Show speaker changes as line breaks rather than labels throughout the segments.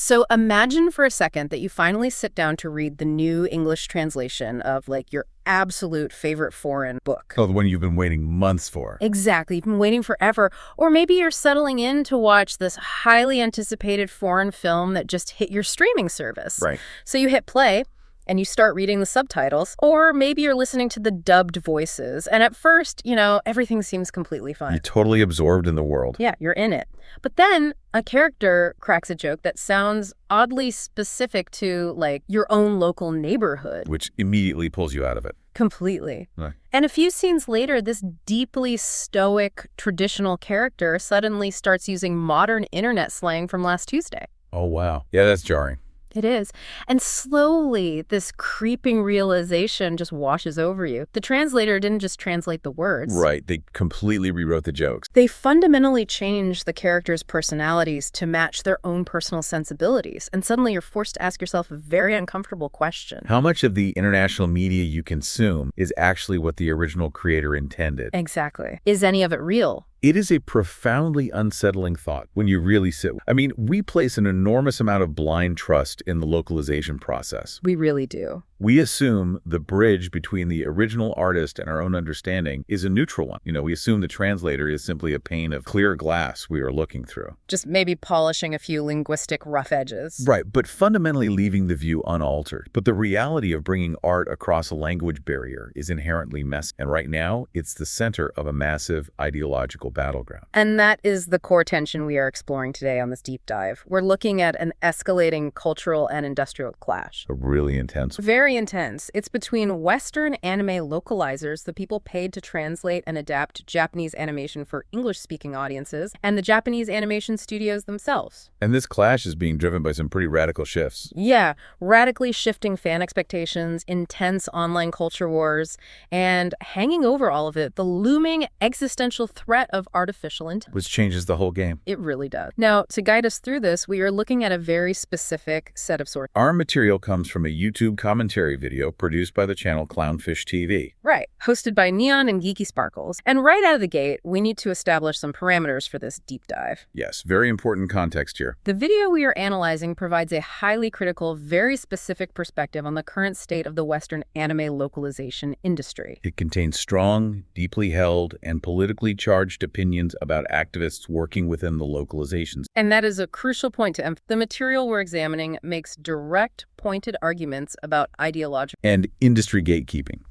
So imagine for a second that you finally sit down to read the new English translation of, like, your absolute favorite foreign book.
Oh, the one you've been waiting months for.
Exactly. You've been waiting forever. Or maybe you're settling in to watch this highly anticipated foreign film that just hit your streaming service.
Right.
So you hit play and you start reading the subtitles, or maybe you're listening to the dubbed voices. And at first, everything seems completely fine.
You're totally absorbed in the world.
Yeah, you're in it. But then a character cracks a joke that sounds oddly specific to, like, your own local neighborhood.
Which immediately pulls you out of it.
Completely.
Right.
And a few scenes later, this deeply stoic, traditional character suddenly starts using modern internet slang from last Tuesday.
Oh, wow. Yeah, that's jarring.
It is. And slowly, this creeping realization just washes over you. The translator didn't just translate the words.
Right. They completely rewrote the jokes.
They fundamentally changed the characters' personalities to match their own personal sensibilities. And suddenly you're forced to ask yourself a very uncomfortable question.
How much of the international media you consume is actually what the original creator intended?
Exactly. Is any of it real?
It is a profoundly unsettling thought when you really sit. I mean, we place an enormous amount of blind trust in the localization process.
We really do.
We assume the bridge between the original artist and our own understanding is a neutral one. We assume the translator is simply a pane of clear glass we are looking through.
Just maybe polishing a few linguistic rough edges.
Right, but fundamentally leaving the view unaltered. But the reality of bringing art across a language barrier is inherently messy. And right now, it's the center of a massive ideological battleground.
And that is the core tension we are exploring today on this deep dive. We're looking at an escalating cultural and industrial clash.
A really intense.
Very intense. It's between Western anime localizers, the people paid to translate and adapt Japanese animation for English-speaking audiences, and the Japanese animation studios themselves.
And this clash is being driven by some pretty radical shifts.
Yeah, radically shifting fan expectations, intense online culture wars, and hanging over all of it, the looming existential threat of artificial intelligence.
Which changes the whole game.
It really does. Now, to guide us through this, we are looking at a very specific set of sources.
Our material comes from a YouTube commentary video produced by the channel Clownfish TV.
Right, hosted by Neon and Geeky Sparkles. And right out of the gate, we need to establish some parameters for this deep dive.
Yes, very important context here.
The video we are analyzing provides a highly critical, very specific perspective on the current state of the Western anime localization industry.
It contains strong, deeply held, and politically charged opinions about activists working within the localizations.
And that is a crucial point to emphasize. The material we're examining makes direct, pointed arguments about ideological
and industry gatekeeping.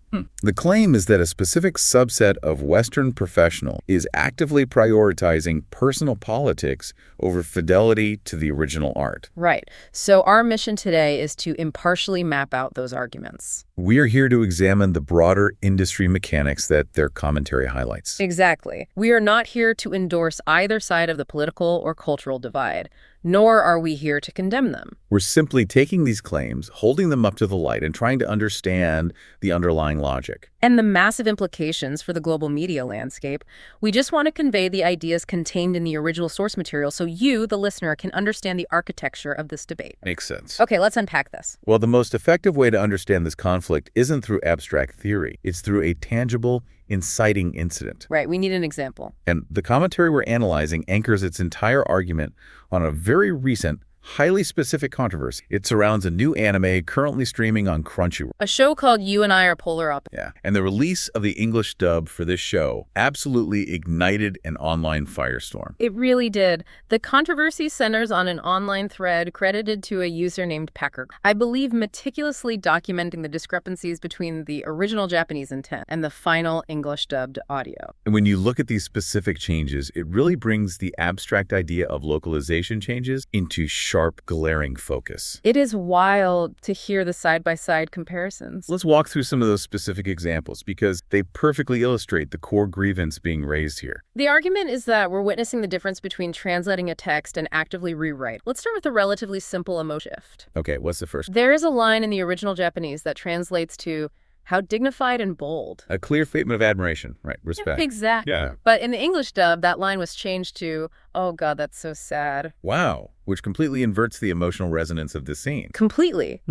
The claim is that a specific subset of Western professional is actively prioritizing personal politics over fidelity to the original art.
Right. So our mission today is to impartially map out those arguments.
We are here to examine the broader industry mechanics that their commentary highlights.
Exactly. We are not here to endorse either side of the political or cultural divide, nor are we here to condemn them.
We're simply taking these claims, holding them up to the light, and trying to understand the underlying logic.
And the massive implications for the global media landscape. We just want to convey the ideas contained in the original source material so you, the listener, can understand the architecture of this debate.
Makes sense.
Okay, let's unpack this.
Well, the most effective way to understand this conflict isn't through abstract theory. It's through a tangible, inciting incident.
Right, we need an example.
And the commentary we're analyzing anchors its entire argument on a very recent, highly specific controversy. It surrounds a new anime currently streaming on Crunchyroll.
A show called You and I Are Polar Opposites.
Yeah, and the release of the English dub for this show absolutely ignited an online firestorm.
It really did. The controversy centers on an online thread credited to a user named Packer, I believe meticulously documenting the discrepancies between the original Japanese intent and the final English dubbed audio.
And when you look at these specific changes, it really brings the abstract idea of localization changes into sharp, glaring focus.
It is wild to hear the side-by-side comparisons.
Let's walk through some of those specific examples because they perfectly illustrate the core grievance being raised here.
The argument is that we're witnessing the difference between translating a text and actively rewrite. Let's start with a relatively simple emotion shift.
Okay, what's the first?
There is a line in the original Japanese that translates to how dignified and bold.
A clear statement of admiration, right? Respect.
Exactly.
Yeah.
But in the English dub, that line was changed to, Oh God, that's so sad.
Wow, which completely inverts the emotional resonance of the scene.
Completely.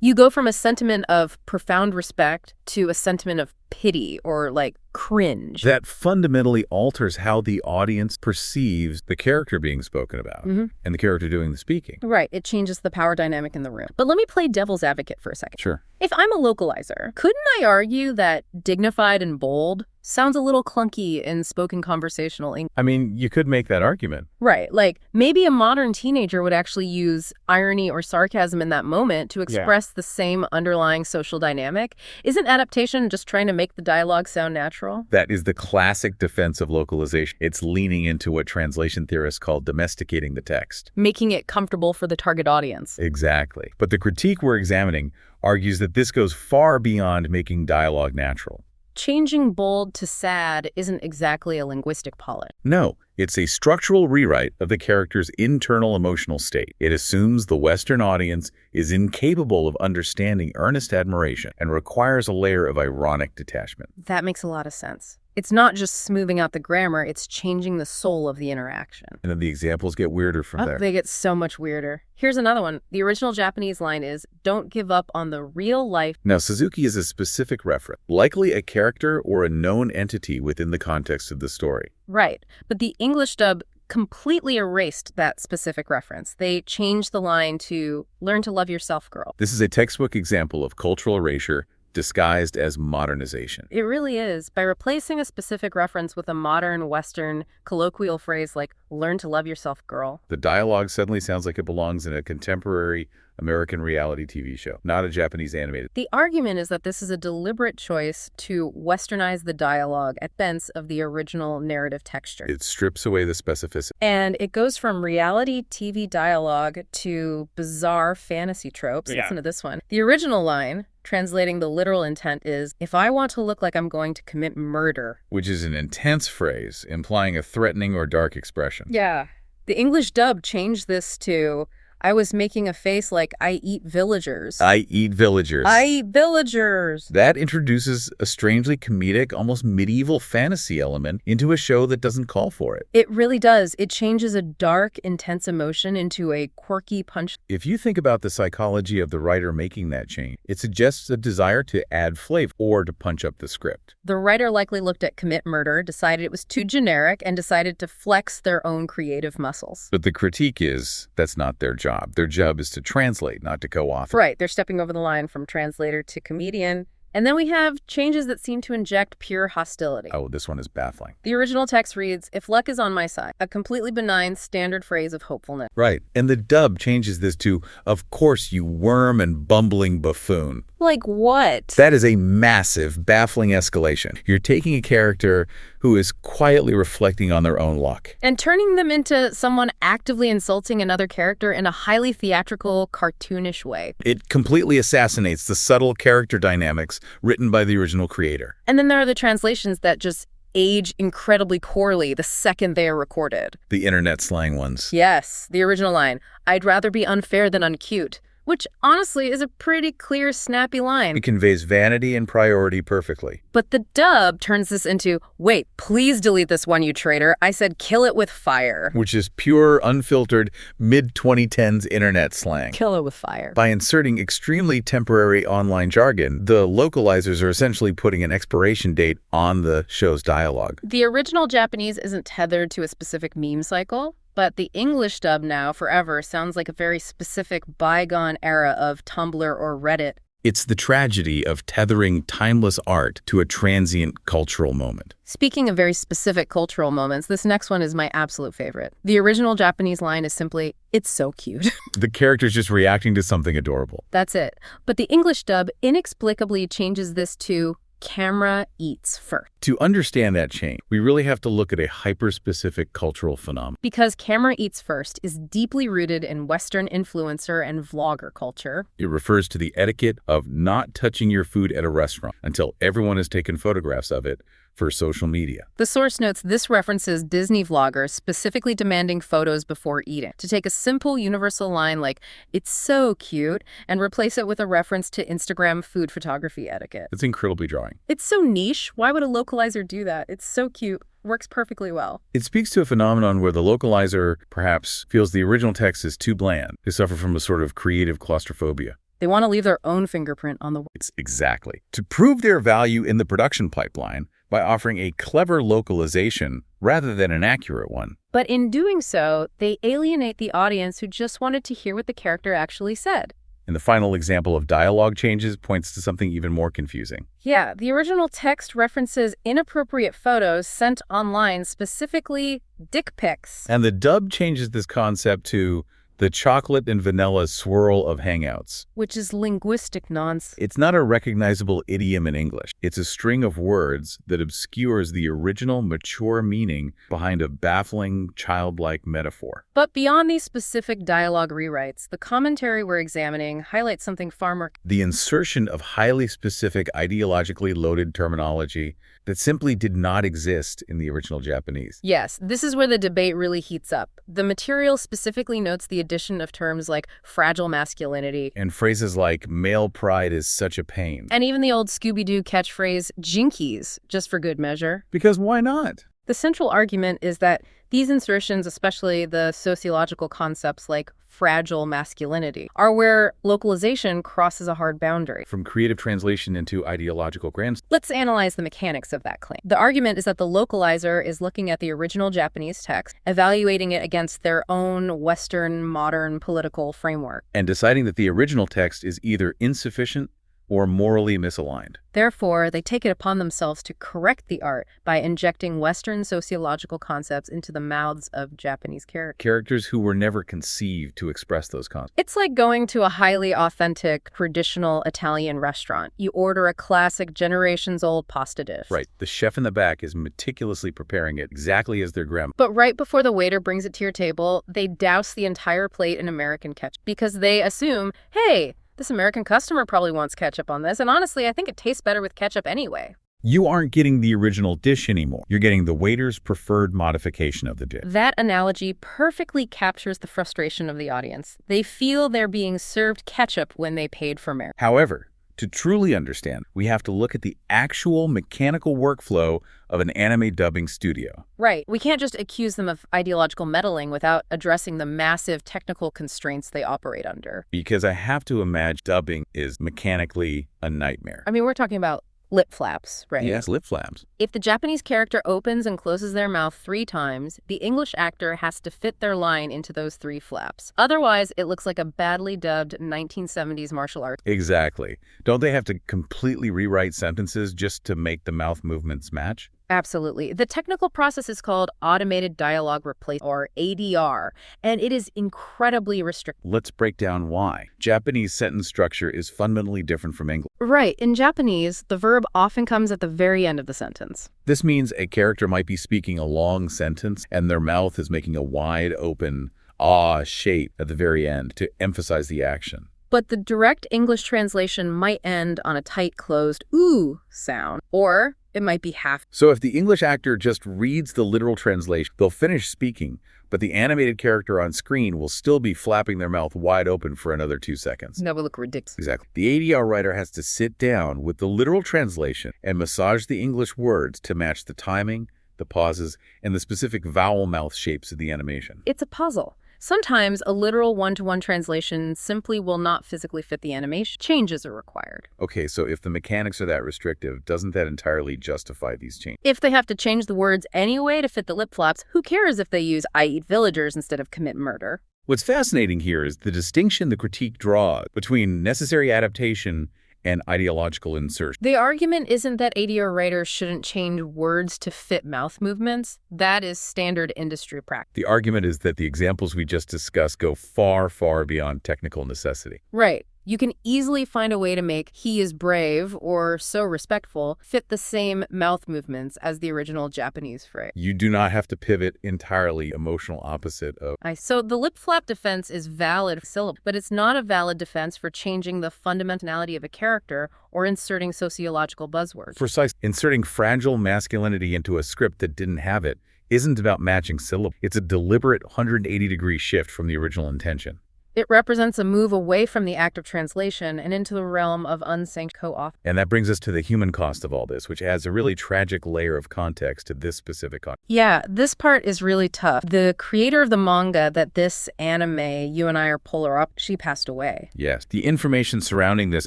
You go from a sentiment of profound respect to a sentiment of pity or like cringe.
That fundamentally alters how the audience perceives the character being spoken about and the character doing the speaking.
Right. It changes the power dynamic in the room. But let me play devil's advocate for a second.
Sure.
If I'm a localizer, couldn't I argue that dignified and bold sounds a little clunky in spoken conversational English?
I mean, you could make that argument.
Right. Like maybe a modern teenager would actually use irony or sarcasm in that moment to express the same underlying social dynamic. Isn't adaptation just trying to make the dialogue sound natural?
That is the classic defense of localization. It's leaning into what translation theorists call domesticating the text.
Making it comfortable for the target audience.
Exactly. But the critique we're examining argues that this goes far beyond making dialogue natural.
Changing bold to sad isn't exactly a linguistic polish.
No, it's a structural rewrite of the character's internal emotional state. It assumes the Western audience is incapable of understanding earnest admiration and requires a layer of ironic detachment.
That makes a lot of sense. It's not just smoothing out the grammar, it's changing the soul of the interaction.
And then the examples get weirder from there.
They get so much weirder. Here's another one. The original Japanese line is, "Don't give up on the real life."
Now, Suzuki is a specific reference, likely a character or a known entity within the context of the story.
Right. But the English dub completely erased that specific reference. They changed the line to, "Learn to love yourself, girl."
This is a textbook example of cultural erasure disguised as modernization.
It really is. By replacing a specific reference with a modern Western colloquial phrase like, "Learn to love yourself, girl."
The dialogue suddenly sounds like it belongs in a contemporary American reality TV show, not a Japanese animated.
The argument is that this is a deliberate choice to westernize the dialogue at expense of the original narrative texture.
It strips away the specificity.
And it goes from reality TV dialogue to bizarre fantasy tropes. Listen to this one. The original line, translating the literal intent, is, "If I want to look like I'm going to commit murder."
Which is an intense phrase, implying a threatening or dark expression.
Yeah. The English dub changed this to, "I was making a face like I eat villagers."
I eat villagers.
I eat villagers.
That introduces a strangely comedic, almost medieval fantasy element into a show that doesn't call for it.
It really does. It changes a dark, intense emotion into a quirky punch.
If you think about the psychology of the writer making that change, it suggests a desire to add flavor or to punch up the script.
The writer likely looked at commit murder, decided it was too generic, and decided to flex their own creative muscles.
But the critique is that's not their job. Their job is to translate, not to co-author.
Right. They're stepping over the line from translator to comedian. And then we have changes that seem to inject pure hostility.
Oh, this one is baffling.
The original text reads, "If luck is on my side," a completely benign standard phrase of hopefulness.
Right. And the dub changes this to, "Of course, you worm and bumbling buffoon."
Like what?
That is a massive, baffling escalation. You're taking a character who is quietly reflecting on their own luck
and turning them into someone actively insulting another character in a highly theatrical, cartoonish way.
It completely assassinates the subtle character dynamics written by the original creator.
And then there are the translations that just age incredibly poorly the second they are recorded.
The internet slang ones.
Yes, the original line, "I'd rather be unfair than uncute," which honestly is a pretty clear, snappy line.
It conveys vanity and priority perfectly.
But the dub turns this into, "Wait, please delete this one, you traitor. I said kill it with fire."
Which is pure, unfiltered, mid-2010s internet slang.
Kill it with fire.
By inserting extremely temporary online jargon, the localizers are essentially putting an expiration date on the show's dialogue.
The original Japanese isn't tethered to a specific meme cycle, but the English dub now forever sounds like a very specific bygone era of Tumblr or Reddit.
It's the tragedy of tethering timeless art to a transient cultural moment.
Speaking of very specific cultural moments, this next one is my absolute favorite. The original Japanese line is simply, "It's so cute."
The character's just reacting to something adorable.
That's it. But the English dub inexplicably changes this to, "Camera eats first."
To understand that change, we really have to look at a hyper-specific cultural phenomenon.
Because "camera eats first" is deeply rooted in Western influencer and vlogger culture.
It refers to the etiquette of not touching your food at a restaurant until everyone has taken photographs of it for social media.
The source notes this references Disney vloggers specifically demanding photos before eating. To take a simple universal line like, "It's so cute," and replace it with a reference to Instagram food photography etiquette.
It's incredibly jarring.
It's so niche. Why would a localizer do that? It's so cute. works perfectly well.
It speaks to a phenomenon where the localizer perhaps feels the original text is too bland. They suffer from a sort of creative claustrophobia.
They want to leave their own fingerprint on the work.
It's exactly. To prove their value in the production pipeline by offering a clever localization rather than an accurate one.
But in doing so, they alienate the audience who just wanted to hear what the character actually said.
And the final example of dialogue changes points to something even more confusing.
Yeah, the original text references inappropriate photos sent online, specifically dick pics.
And the dub changes this concept to the chocolate and vanilla swirl of hangouts.
Which is linguistic nonsense.
It's not a recognizable idiom in English. It's a string of words that obscures the original mature meaning behind a baffling, childlike metaphor.
But beyond these specific dialogue rewrites, the commentary we're examining highlights something far more.
The insertion of highly specific, ideologically loaded terminology that simply did not exist in the original Japanese.
Yes, this is where the debate really heats up. The material specifically notes the addition of terms like fragile masculinity.
And phrases like male pride is such a pain.
And even the old Scooby-Doo catchphrase, jinkies, just for good measure.
Because why not?
The central argument is that these insertions, especially the sociological concepts like fragile masculinity, are where localization crosses a hard boundary.
From creative translation into ideological grand.
Let's analyze the mechanics of that claim. The argument is that the localizer is looking at the original Japanese text, evaluating it against their own Western modern political framework,
and deciding that the original text is either insufficient or morally misaligned.
Therefore, they take it upon themselves to correct the art by injecting Western sociological concepts into the mouths of Japanese characters.
Characters who were never conceived to express those concepts.
It's like going to a highly authentic, traditional Italian restaurant. You order a classic, generations-old pasta dish.
Right. The chef in the back is meticulously preparing it exactly as their grandma.
But right before the waiter brings it to your table, they douse the entire plate in American ketchup because they assume, hey, this American customer probably wants ketchup on this, and honestly, I think it tastes better with ketchup anyway.
You aren't getting the original dish anymore. You're getting the waiter's preferred modification of the dish.
That analogy perfectly captures the frustration of the audience. They feel they're being served ketchup when they paid for merit.
However, to truly understand, we have to look at the actual mechanical workflow of an anime dubbing studio.
Right. We can't just accuse them of ideological meddling without addressing the massive technical constraints they operate under.
Because I have to imagine dubbing is mechanically a nightmare.
I mean, we're talking about lip flaps, right?
Yes, lip flaps.
If the Japanese character opens and closes their mouth 3 times, the English actor has to fit their line into those 3 flaps. Otherwise, it looks like a badly dubbed 1970s martial arts.
Exactly. Don't they have to completely rewrite sentences just to make the mouth movements match?
Absolutely. The technical process is called automated dialogue replace, or ADR, and it is incredibly restrictive.
Let's break down why. Japanese sentence structure is fundamentally different from English.
Right. In Japanese, the verb often comes at the very end of the sentence.
This means a character might be speaking a long sentence and their mouth is making a wide open ah shape at the very end to emphasize the action.
But the direct English translation might end on a tight closed ooh sound, or it might be half.
So if the English actor just reads the literal translation, they'll finish speaking, but the animated character on screen will still be flapping their mouth wide open for another 2 seconds.
That would look ridiculous.
Exactly. The ADR writer has to sit down with the literal translation and massage the English words to match the timing, the pauses, and the specific vowel mouth shapes of the animation.
It's a puzzle. Sometimes a literal one-to-one translation simply will not physically fit the animation. Changes are required.
Okay, so if the mechanics are that restrictive, doesn't that entirely justify these changes?
If they have to change the words anyway to fit the lip flaps, who cares if they use I eat villagers instead of commit murder?
What's fascinating here is the distinction the critique draws between necessary adaptation and ideological insertion.
The argument isn't that ADR writers shouldn't change words to fit mouth movements. That is standard industry practice.
The argument is that the examples we just discussed go far, far beyond technical necessity.
Right. You can easily find a way to make he is brave or so respectful fit the same mouth movements as the original Japanese phrase.
You do not have to pivot entirely emotional opposite of.
So the lip flap defense is valid syllable, but it's not a valid defense for changing the fundamentality of a character or inserting sociological buzzwords.
Precise. Inserting fragile masculinity into a script that didn't have it isn't about matching syllables. It's a deliberate 180-degree shift from the original intention.
It represents a move away from the act of translation and into the realm of unsanctioned co-author.
And that brings us to the human cost of all this, which adds a really tragic layer of context to this specific content.
Yeah, this part is really tough. The creator of the manga that this anime you and I are polar up, she passed away.
Yes, the information surrounding this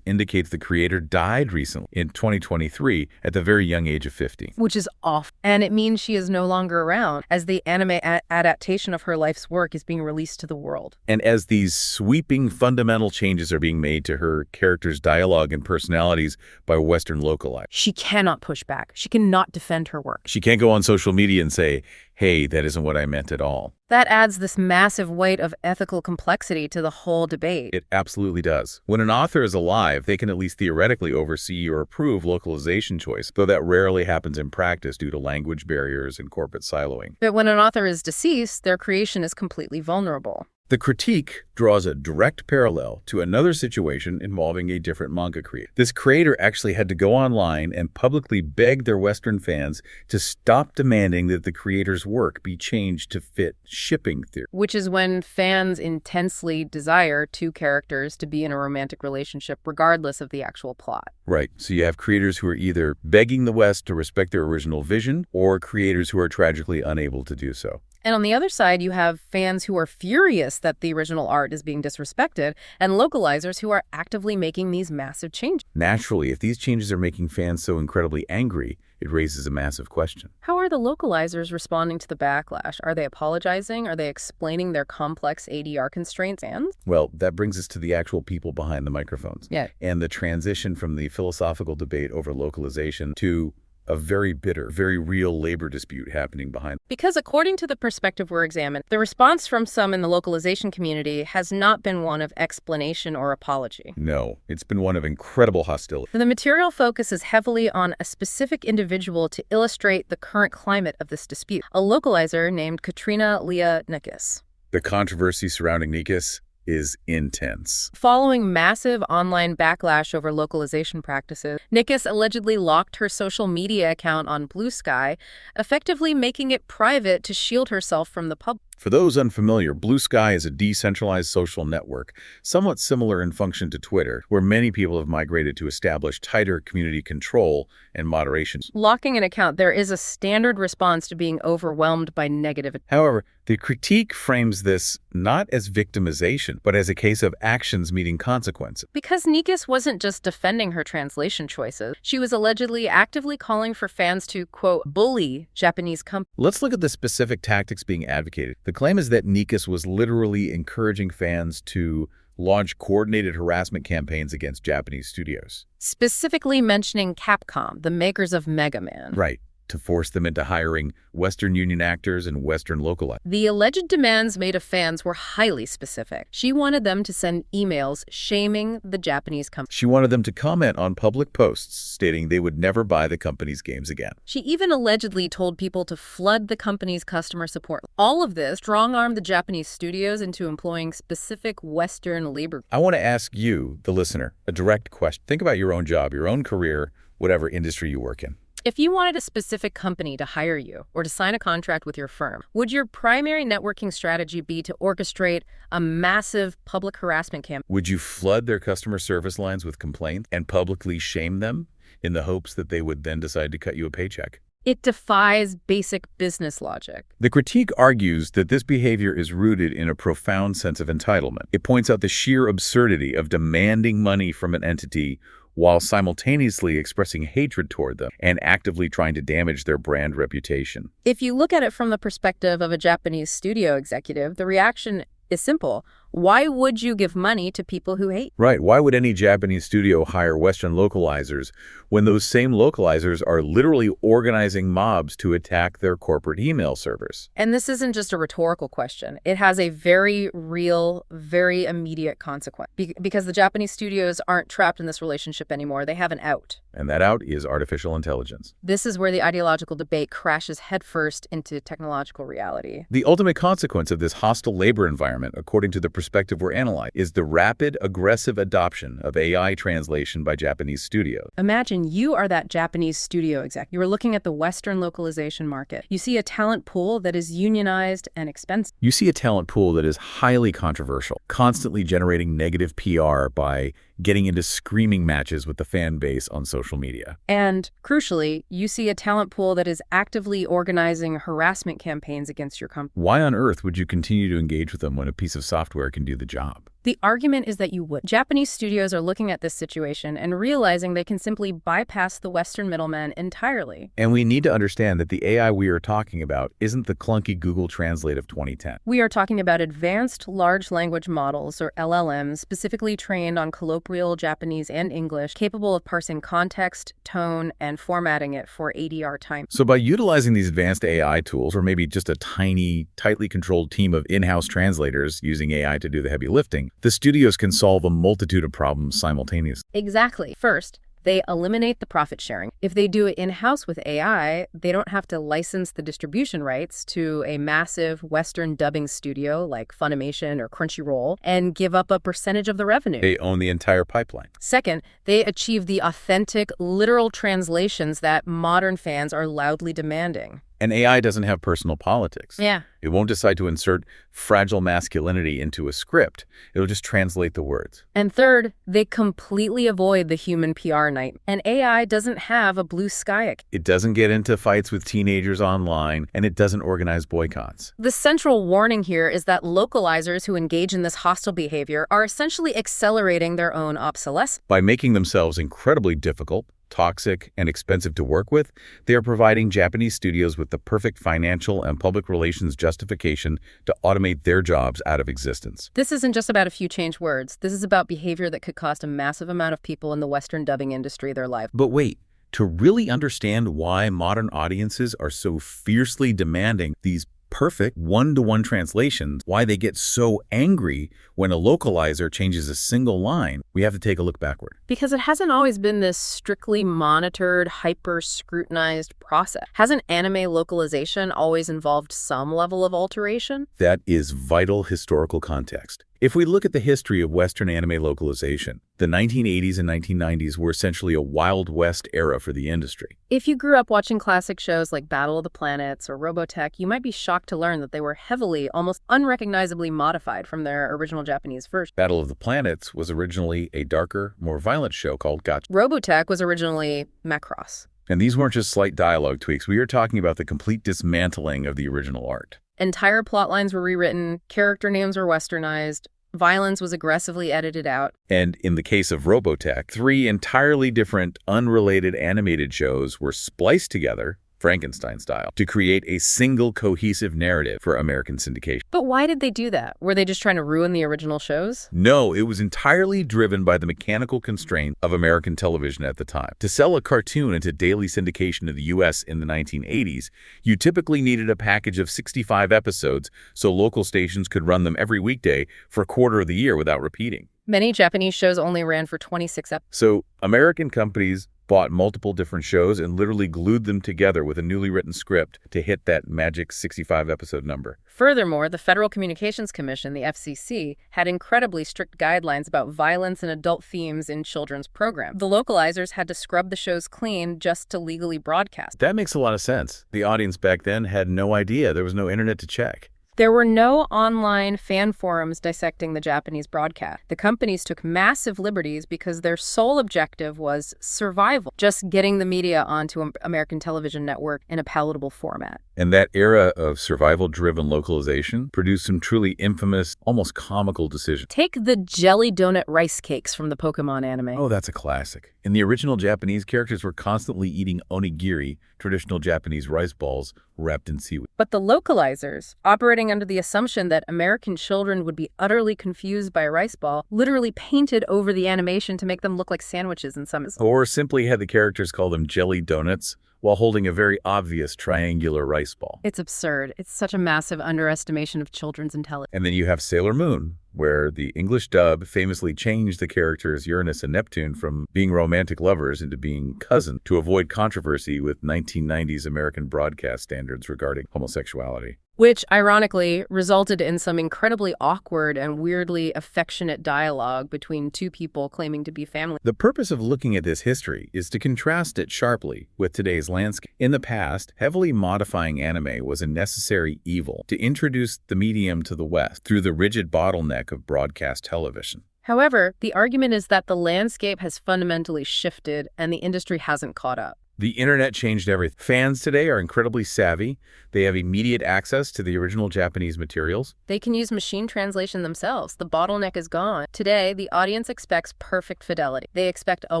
indicates the creator died recently in 2023 at the very young age of 50.
Which is awful. And it means she is no longer around as the anime adaptation of her life's work is being released to the world.
And as these sweeping fundamental changes are being made to her character's dialogue and personalities by Western localizers,
She cannot push back. She cannot defend her work.
she can't go on social media and say, hey, that isn't what I meant at all.
That adds this massive weight of ethical complexity to the whole debate.
It absolutely does. When an author is alive, they can at least theoretically oversee or approve localization choice, though that rarely happens in practice due to language barriers and corporate siloing.
But when an author is deceased, their creation is completely vulnerable.
The critique draws a direct parallel to another situation involving a different manga creator. This creator actually had to go online and publicly beg their Western fans to stop demanding that the creator's work be changed to fit shipping theory.
Which is when fans intensely desire two characters to be in a romantic relationship regardless of the actual plot.
Right. So you have creators who are either begging the West to respect their original vision or creators who are tragically unable to do so.
And on the other side, you have fans who are furious that the original art is being disrespected and localizers who are actively making these massive changes.
Naturally, if these changes are making fans so incredibly angry, it raises a massive question.
How are the localizers responding to the backlash? Are they apologizing? Are they explaining their complex ADR constraints? And
Well, that brings us to the actual people behind the microphones.
Yeah.
And the transition from the philosophical debate over localization to a very bitter, very real labor dispute happening behind.
Because according to the perspective we're examining, the response from some in the localization community has not been one of explanation or apology.
No, it's been one of incredible hostility.
The material focuses heavily on a specific individual to illustrate the current climate of this dispute, a localizer named Katrina Leah Nikis.
The controversy surrounding Nikis is intense.
Following massive online backlash over localization practices, Nikis allegedly locked her social media account on Blue Sky, effectively making it private to shield herself from the public.
For those unfamiliar, Blue Sky is a decentralized social network, somewhat similar in function to Twitter, where many people have migrated to establish tighter community control and moderation.
Locking an account, there is a standard response to being overwhelmed by negative.
However, the critique frames this not as victimization, but as a case of actions meeting consequences.
Because Nikis wasn't just defending her translation choices, she was allegedly actively calling for fans to, quote, bully Japanese companies.
Let's look at the specific tactics being advocated. The claim is that Nikis was literally encouraging fans to launch coordinated harassment campaigns against Japanese studios.
Specifically mentioning Capcom, the makers of Mega Man.
Right, to force them into hiring Western Union actors and Western localizers.
The alleged demands made of fans were highly specific. She wanted them to send emails shaming the Japanese company.
She wanted them to comment on public posts stating they would never buy the company's games again.
She even allegedly told people to flood the company's customer support. All of this strong-armed the Japanese studios into employing specific Western labor.
I want to ask you, the listener, a direct question. Think about your own job, your own career, whatever industry you work in.
If you wanted a specific company to hire you or to sign a contract with your firm, would your primary networking strategy be to orchestrate a massive public harassment campaign?
Would you flood their customer service lines with complaints and publicly shame them in the hopes that they would then decide to cut you a paycheck?
It defies basic business logic.
The critique argues that this behavior is rooted in a profound sense of entitlement. It points out the sheer absurdity of demanding money from an entity while simultaneously expressing hatred toward them and actively trying to damage their brand reputation.
If you look at it from the perspective of a Japanese studio executive, the reaction is simple. Why would you give money to people who hate?
Right. Why would any Japanese studio hire Western localizers when those same localizers are literally organizing mobs to attack their corporate email servers?
And this isn't just a rhetorical question. It has a very real, very immediate consequence. Because the Japanese studios aren't trapped in this relationship anymore. They have an out.
And that out is artificial intelligence.
This is where the ideological debate crashes headfirst into technological reality.
The ultimate consequence of this hostile labor environment, according to the perspective we're analyzing is the rapid, aggressive adoption of AI translation by Japanese studios.
Imagine you are that Japanese studio exec. You are looking at the Western localization market. You see a talent pool that is unionized and expensive.
You see a talent pool that is highly controversial, constantly generating negative PR by getting into screaming matches with the fan base on social media.
And, crucially, you see a talent pool that is actively organizing harassment campaigns against your company.
Why on earth would you continue to engage with them when a piece of software can do the job?
The argument is that you would. Japanese studios are looking at this situation and realizing they can simply bypass the Western middleman entirely.
And we need to understand that the AI we are talking about isn't the clunky Google Translate of 2010.
We are talking about advanced large language models, or LLMs, specifically trained on colloquial Japanese and English, capable of parsing context, tone, and formatting it for ADR time.
So by utilizing these advanced AI tools, or maybe just a tiny, tightly controlled team of in-house translators using AI to do the heavy lifting, the studios can solve a multitude of problems simultaneously.
Exactly. First, they eliminate the profit sharing. If they do it in-house with AI, they don't have to license the distribution rights to a massive Western dubbing studio like Funimation or Crunchyroll and give up a percentage of the revenue.
They own the entire pipeline.
Second, they achieve the authentic, literal translations that modern fans are loudly demanding.
And AI doesn't have personal politics.
Yeah.
It won't decide to insert fragile masculinity into a script. It'll just translate the words.
And third, they completely avoid the human PR night. And AI doesn't have a blue sky.
It doesn't get into fights with teenagers online, and it doesn't organize boycotts.
The central warning here is that localizers who engage in this hostile behavior are essentially accelerating their own obsolescence.
By making themselves incredibly difficult, toxic, and expensive to work with, they are providing Japanese studios with the perfect financial and public relations justification to automate their jobs out of existence.
This isn't just about a few changed words. This is about behavior that could cost a massive amount of people in the Western dubbing industry their life.
But wait, to really understand why modern audiences are so fiercely demanding these perfect one-to-one translations, why they get so angry when a localizer changes a single line, we have to take a look backward.
Because it hasn't always been this strictly monitored, hyper-scrutinized process. Hasn't anime localization always involved some level of alteration?
That is vital historical context. If we look at the history of Western anime localization, the 1980s and 1990s were essentially a Wild West era for the industry.
If you grew up watching classic shows like Battle of the Planets or Robotech, you might be shocked to learn that they were heavily, almost unrecognizably modified from their original Japanese version.
Battle of the Planets was originally a darker, more violent show called Gotcha.
Robotech was originally Macross.
And these weren't just slight dialogue tweaks. We are talking about the complete dismantling of the original art.
Entire plot lines were rewritten, character names were westernized, violence was aggressively edited out.
And in the case of Robotech, 3 entirely different, unrelated animated shows were spliced together, Frankenstein style, to create a single cohesive narrative for American syndication.
But why did they do that? Were they just trying to ruin the original shows?
No, it was entirely driven by the mechanical constraint of American television at the time. To sell a cartoon into daily syndication in the U.S. in the 1980s, you typically needed a package of 65 episodes so local stations could run them every weekday for a quarter of the year without repeating.
Many Japanese shows only ran for 26 episodes.
So American companies bought multiple different shows and literally glued them together with a newly written script to hit that magic 65-episode number.
Furthermore, the Federal Communications Commission, the FCC, had incredibly strict guidelines about violence and adult themes in children's programs. The localizers had to scrub the shows clean just to legally broadcast.
That makes a lot of sense. The audience back then had no idea. There was no internet to check.
There were no online fan forums dissecting the Japanese broadcast. The companies took massive liberties because their sole objective was survival, just getting the media onto an American television network in a palatable format.
And that era of survival-driven localization produced some truly infamous, almost comical decisions.
Take the jelly donut rice cakes from the Pokemon anime.
Oh, that's a classic. In the original Japanese, characters were constantly eating onigiri, traditional Japanese rice balls wrapped in seaweed.
But the localizers, operating under the assumption that American children would be utterly confused by a rice ball, literally painted over the animation to make them look like sandwiches in some.
Or simply had the characters call them jelly donuts while holding a very obvious triangular rice ball.
It's absurd. It's such a massive underestimation of children's intelligence.
And then you have Sailor Moon, where the English dub famously changed the characters Uranus and Neptune from being romantic lovers into being cousins to avoid controversy with 1990s American broadcast standards regarding homosexuality.
which, ironically, resulted in some incredibly awkward and weirdly affectionate dialogue between two people claiming to be family.
The purpose of looking at this history is to contrast it sharply with today's landscape. In the past, heavily modifying anime was a necessary evil to introduce the medium to the West through the rigid bottleneck of broadcast television.
However, the argument is that the landscape has fundamentally shifted and the industry hasn't caught up.
The internet changed everything. Fans today are incredibly savvy. They have immediate access to the original Japanese materials.
They can use machine translation themselves. The bottleneck is gone. Today, the audience expects perfect fidelity. They expect a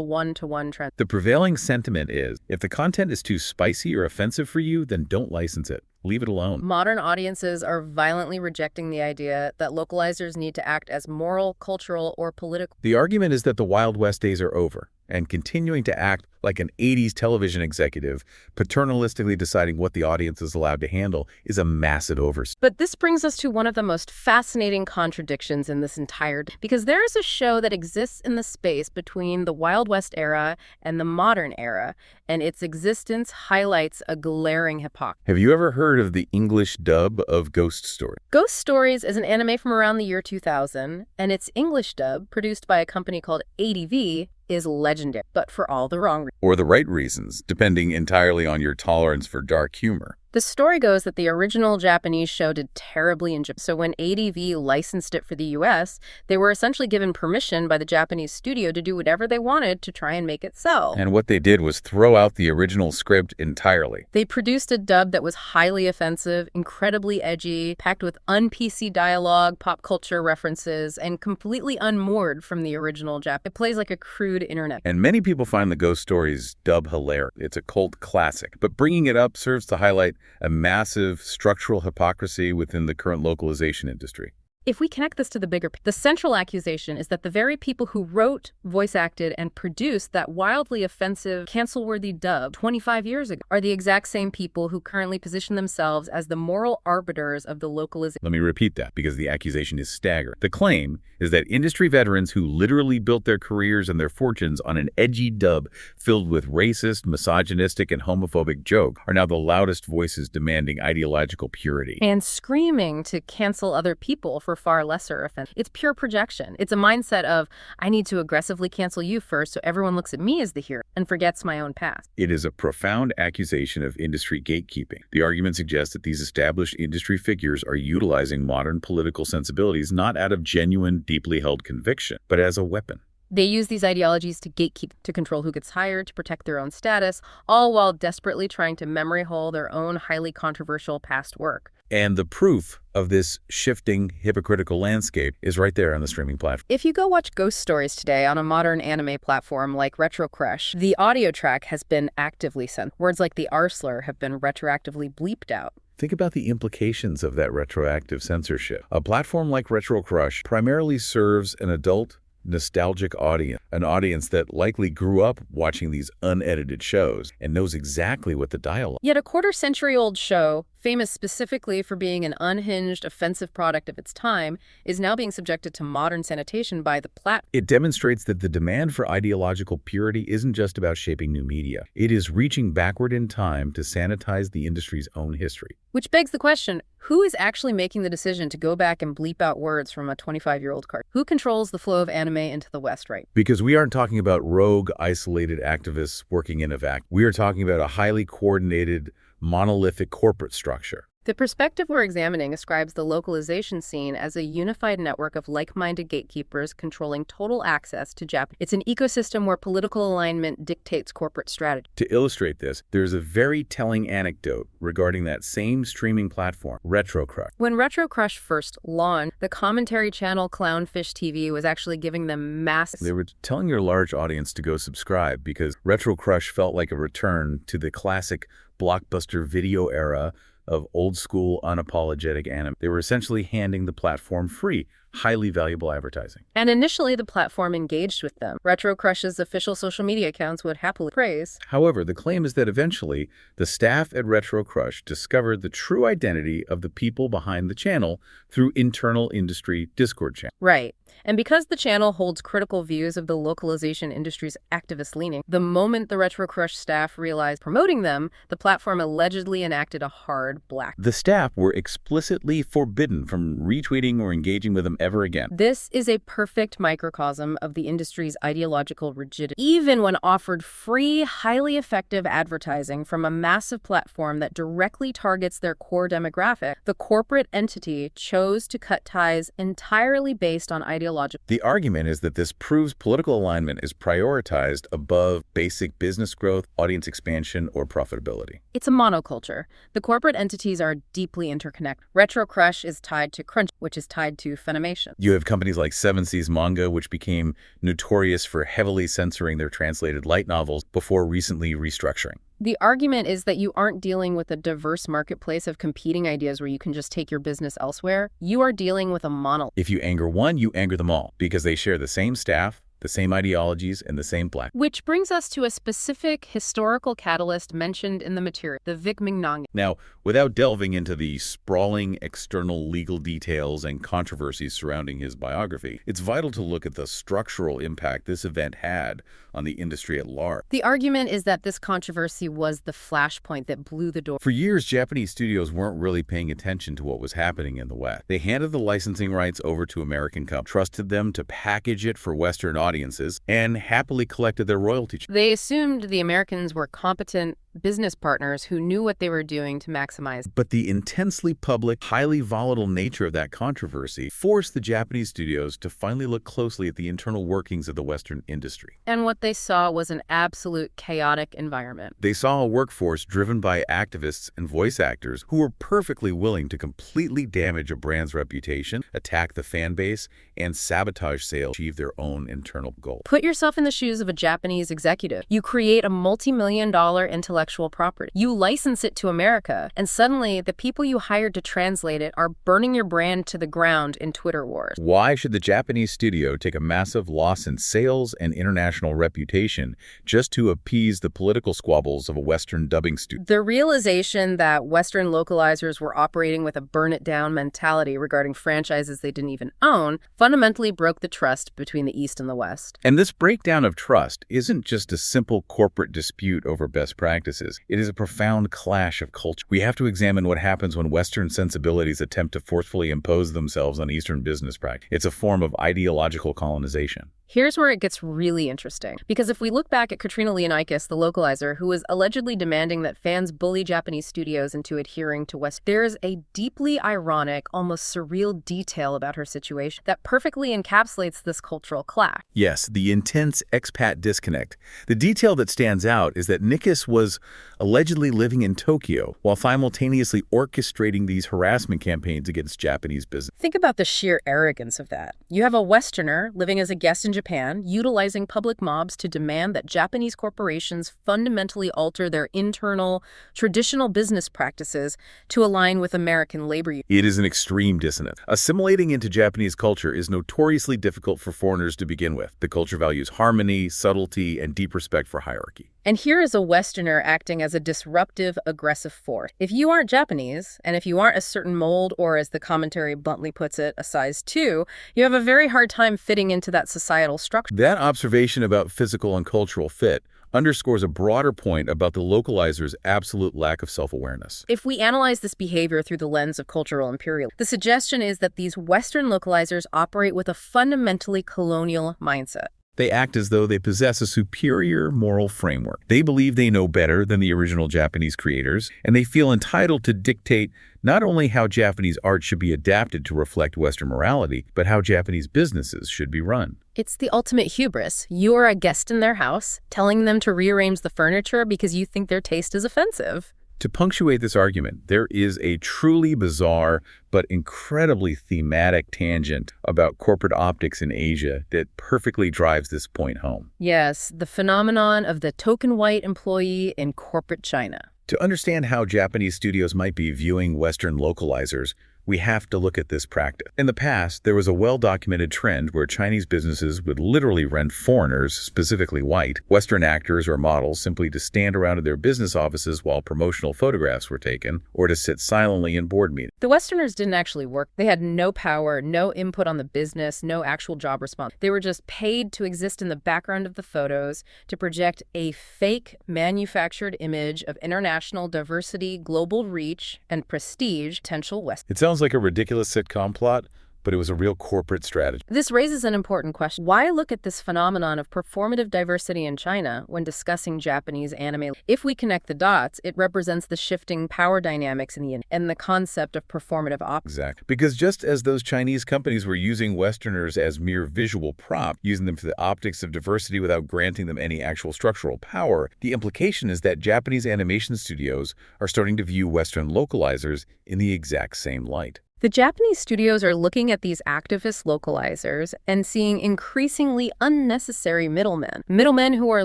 one-to-one translation.
The prevailing sentiment is, if the content is too spicy or offensive for you, then don't license it. Leave it alone.
Modern audiences are violently rejecting the idea that localizers need to act as moral, cultural, or political.
The argument is that the Wild West days are over, and continuing to act like an 80s television executive, paternalistically deciding what the audience is allowed to handle, is a massive oversight.
But this brings us to one of the most fascinating contradictions in this entire, because there is a show that exists in the space between the Wild West era and the modern era, and its existence highlights a glaring hypocrisy.
Have you ever heard of the English dub of Ghost Story?
Ghost Stories is an anime from around the year 2000, and its English dub, produced by a company called ADV, is legendary, but for all the wrong reasons.
Or the right reasons, depending entirely on your tolerance for dark humor.
The story goes that the original Japanese show did terribly in Japan, so when ADV licensed it for the US, they were essentially given permission by the Japanese studio to do whatever they wanted to try and make it sell.
And what they did was throw out the original script entirely.
They produced a dub that was highly offensive, incredibly edgy, packed with un-PC dialogue, pop culture references, and completely unmoored from the original Jap. It plays like a crude internet.
And many people find the Ghost Stories dub hilarious. It's a cult classic, but bringing it up serves to highlight a massive structural hypocrisy within the current localization industry.
If we connect this to the bigger picture, the central accusation is that the very people who wrote, voice acted, and produced that wildly offensive, cancel-worthy dub 25 years ago are the exact same people who currently position themselves as the moral arbiters of the localization.
Let me repeat that because the accusation is staggering. The claim is that industry veterans who literally built their careers and their fortunes on an edgy dub filled with racist, misogynistic, and homophobic joke are now the loudest voices demanding ideological purity.
And screaming to cancel other people for far lesser offense. It's pure projection. It's a mindset of, I need to aggressively cancel you first so everyone looks at me as the hero and forgets my own past.
It is a profound accusation of industry gatekeeping. The argument suggests that these established industry figures are utilizing modern political sensibilities not out of genuine, deeply held conviction, but as a weapon.
They use these ideologies to gatekeep, to control who gets hired, to protect their own status, all while desperately trying to memory hole their own highly controversial past work.
And the proof of this shifting, hypocritical landscape is right there on the streaming platform.
If you go watch Ghost Stories today on a modern anime platform like Retro Crush, the audio track has been actively censored. Words like the R slur have been retroactively bleeped out.
Think about the implications of that retroactive censorship. A platform like Retro Crush primarily serves an adult, nostalgic audience, an audience that likely grew up watching these unedited shows and knows exactly what the dialogue.
Yet a quarter-century-old show, famous specifically for being an unhinged, offensive product of its time, is now being subjected to modern sanitation by the platform.
It demonstrates that the demand for ideological purity isn't just about shaping new media. It is reaching backward in time to sanitize the industry's own history.
Which begs the question, who is actually making the decision to go back and bleep out words from a 25-year-old cartoon? Who controls the flow of anime into the West right?
Because we aren't talking about rogue, isolated activists working in a vacuum. We are talking about a highly coordinated, monolithic corporate structure.
The perspective we're examining ascribes the localization scene as a unified network of like-minded gatekeepers controlling total access to Japan. It's an ecosystem where political alignment dictates corporate strategy.
To illustrate this, there's a very telling anecdote regarding that same streaming platform, Retro Crush.
When Retro Crush first launched, the commentary channel Clownfish TV was actually giving them massive...
They were telling your large audience to go subscribe because Retro Crush felt like a return to the classic blockbuster video era of old-school, unapologetic anime. They were essentially handing the platform free, highly valuable advertising.
And initially, the platform engaged with them. Retro Crush's official social media accounts would happily praise.
However, the claim is that eventually, the staff at Retro Crush discovered the true identity of the people behind the channel through internal industry Discord channels.
Right. And because the channel holds critical views of the localization industry's activist leaning, the moment the RetroCrush staff realized promoting them, the platform allegedly enacted a hard black.
The staff were explicitly forbidden from retweeting or engaging with them ever again.
This is a perfect microcosm of the industry's ideological rigidity. Even when offered free, highly effective advertising from a massive platform that directly targets their core demographic, the corporate entity chose to cut ties entirely based on ideological.
The argument is that this proves political alignment is prioritized above basic business growth, audience expansion, or profitability.
It's a monoculture. The corporate entities are deeply interconnected. RetroCrush is tied to Crunch, which is tied to Funimation.
You have companies like Seven Seas Manga, which became notorious for heavily censoring their translated light novels before recently restructuring.
The argument is that you aren't dealing with a diverse marketplace of competing ideas where you can just take your business elsewhere. You are dealing with a monolith.
If you anger one, you anger them all, because they share the same staff, the same ideologies, and the same platform.
Which brings us to a specific historical catalyst mentioned in the material, the Vic Mignogna.
Now, without delving into the sprawling external legal details and controversies surrounding his biography, it's vital to look at the structural impact this event had on the industry at large.
The argument is that this controversy was the flashpoint that blew the door.
For years, Japanese studios weren't really paying attention to what was happening in the West. They handed the licensing rights over to American companies, trusted them to package it for Western audiences, and happily collected their royalty.
They assumed the Americans were competent business partners who knew what they were doing to maximize.
But the intensely public, highly volatile nature of that controversy forced the Japanese studios to finally look closely at the internal workings of the Western industry.
And what they saw was an absolute chaotic environment.
They saw a workforce driven by activists and voice actors who were perfectly willing to completely damage a brand's reputation, attack the fan base, and sabotage sales to achieve their own internal goals.
Put yourself in the shoes of a Japanese executive. You create a multi-million-dollar intellectual property. You license it to America, and suddenly the people you hired to translate it are burning your brand to the ground in Twitter wars.
Why should the Japanese studio take a massive loss in sales and international reputation just to appease the political squabbles of a Western dubbing studio?
The realization that Western localizers were operating with a burn-it-down mentality regarding franchises they didn't even own fundamentally broke the trust between the East and the West.
And this breakdown of trust isn't just a simple corporate dispute over best practices. It is a profound clash of culture. We have to examine what happens when Western sensibilities attempt to forcefully impose themselves on Eastern business practice. It's a form of ideological colonization.
Here's where it gets really interesting. Because if we look back at Katrina Leonikis, the localizer, who was allegedly demanding that fans bully Japanese studios into adhering to West, there's a deeply ironic, almost surreal detail about her situation that perfectly encapsulates this cultural clash.
Yes, the intense expat disconnect. The detail that stands out is that Nikis was allegedly living in Tokyo while simultaneously orchestrating these harassment campaigns against Japanese business.
Think about the sheer arrogance of that. You have a Westerner living as a guest in Japan, utilizing public mobs to demand that Japanese corporations fundamentally alter their internal, traditional business practices to align with American labor unions.
It is an extreme dissonance. Assimilating into Japanese culture is notoriously difficult for foreigners to begin with. The culture values harmony, subtlety, and deep respect for hierarchy.
And here is a Westerner acting as a disruptive, aggressive force. If you aren't Japanese, and if you aren't a certain mold, or as the commentary bluntly puts it, a size 2, you have a very hard time fitting into that societal structure.
That observation about physical and cultural fit underscores a broader point about the localizer's absolute lack of self-awareness.
If we analyze this behavior through the lens of cultural imperialism, the suggestion is that these Western localizers operate with a fundamentally colonial mindset.
They act as though they possess a superior moral framework. They believe they know better than the original Japanese creators, and they feel entitled to dictate not only how Japanese art should be adapted to reflect Western morality, but how Japanese businesses should be run.
It's the ultimate hubris. You are a guest in their house, telling them to rearrange the furniture because you think their taste is offensive.
To punctuate this argument, there is a truly bizarre but incredibly thematic tangent about corporate optics in Asia that perfectly drives this point home.
Yes, the phenomenon of the token white employee in corporate China.
To understand how Japanese studios might be viewing Western localizers, we have to look at this practice. In the past, there was a well-documented trend where Chinese businesses would literally rent foreigners, specifically white, Western actors or models simply to stand around in their business offices while promotional photographs were taken, or to sit silently in board meetings.
The Westerners didn't actually work. They had no power, no input on the business, no actual job response. They were just paid to exist in the background of the photos, to project a fake manufactured image of international diversity, global reach, and prestige, potential West.
It sounds like a ridiculous sitcom plot, but it was a real corporate strategy.
This raises an important question. Why look at this phenomenon of performative diversity in China when discussing Japanese anime? If we connect the dots, it represents the shifting power dynamics in the industry and the concept of performative
Exactly. Because just as those Chinese companies were using Westerners as mere visual prop, using them for the optics of diversity without granting them any actual structural power, the implication is that Japanese animation studios are starting to view Western localizers in the exact same light.
The Japanese studios are looking at these activist localizers and seeing increasingly unnecessary middlemen. Middlemen who are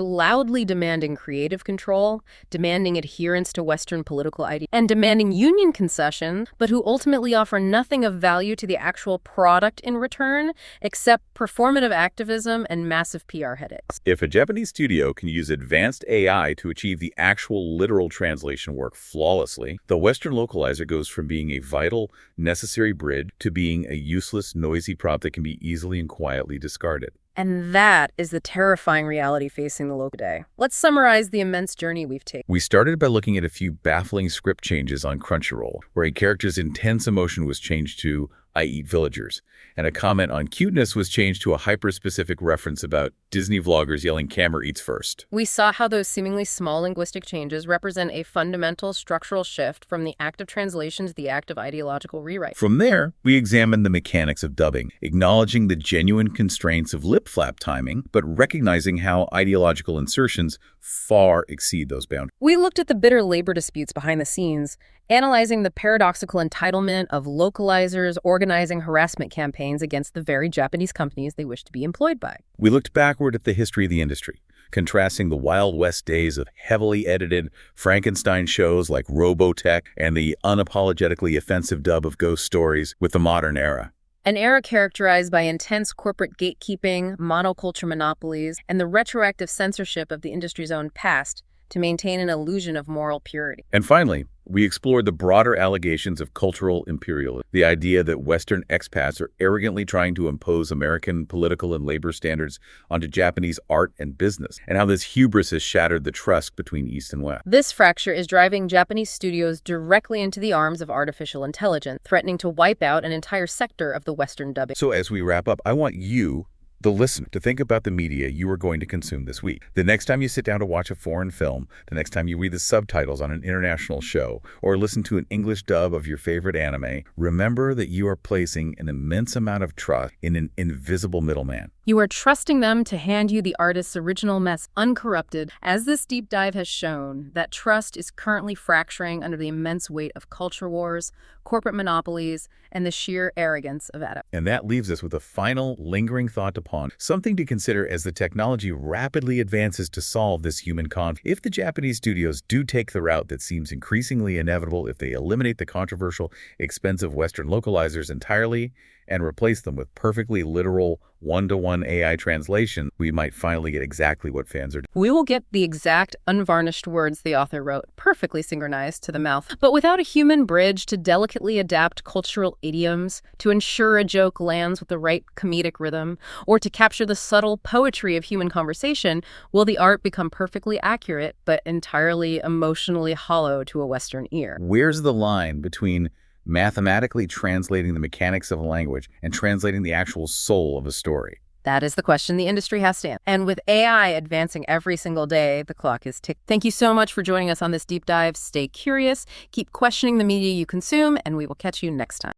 loudly demanding creative control, demanding adherence to Western political ideas, and demanding union concession, but who ultimately offer nothing of value to the actual product in return, except performative activism and massive PR headaches.
If a Japanese studio can use advanced AI to achieve the actual literal translation work flawlessly, the Western localizer goes from being a vital, necessary bridge to being a useless, noisy prop that can be easily and quietly discarded.
And that is the terrifying reality facing the local today. Let's summarize the immense journey we've taken.
We started by looking at a few baffling script changes on Crunchyroll, where a character's intense emotion was changed to "I eat villagers," and a comment on cuteness was changed to a hyper-specific reference about Disney vloggers yelling "camera eats first."
We saw how those seemingly small linguistic changes represent a fundamental structural shift from the act of translation to the act of ideological rewrite.
From there, we examined the mechanics of dubbing, acknowledging the genuine constraints of lip flap timing, but recognizing how ideological insertions far exceed those boundaries.
We looked at the bitter labor disputes behind the scenes, analyzing the paradoxical entitlement of localizers organizing harassment campaigns against the very Japanese companies they wish to be employed by.
We looked backward at the history of the industry, contrasting the Wild West days of heavily edited Frankenstein shows like Robotech and the unapologetically offensive dub of ghost stories with the modern era.
An era characterized by intense corporate gatekeeping, monoculture monopolies, and the retroactive censorship of the industry's own past to maintain an illusion of moral purity.
And finally, we explored the broader allegations of cultural imperialism, the idea that Western expats are arrogantly trying to impose American political and labor standards onto Japanese art and business, and how this hubris has shattered the trust between East and West.
This fracture is driving Japanese studios directly into the arms of artificial intelligence, threatening to wipe out an entire sector of the Western dubbing.
So as we wrap up, I want you, the listener, to think about the media you are going to consume this week. The next time you sit down to watch a foreign film, the next time you read the subtitles on an international show, or listen to an English dub of your favorite anime, remember that you are placing an immense amount of trust in an invisible middleman.
You are trusting them to hand you the artist's original mess uncorrupted. As this deep dive has shown, that trust is currently fracturing under the immense weight of culture wars, corporate monopolies, and the sheer arrogance of adaptation.
And that leaves us with a final, lingering thought to ponder, something to consider as the technology rapidly advances to solve this human conflict. If the Japanese studios do take the route that seems increasingly inevitable, if they eliminate the controversial, expensive Western localizers entirely and replace them with perfectly literal one-to-one AI translation, we might finally get exactly what fans are doing.
We will get the exact, unvarnished words the author wrote, perfectly synchronized to the mouth, but without a human bridge to delicately adapt cultural idioms, to ensure a joke lands with the right comedic rhythm, or to capture the subtle poetry of human conversation. Will the art become perfectly accurate, but entirely emotionally hollow to a Western ear?
Where's the line between mathematically translating the mechanics of a language and translating the actual soul of a story?
That is the question the industry has to answer. And with AI advancing every single day, the clock is ticking. Thank you so much for joining us on this deep dive. Stay curious, keep questioning the media you consume, and we will catch you next time.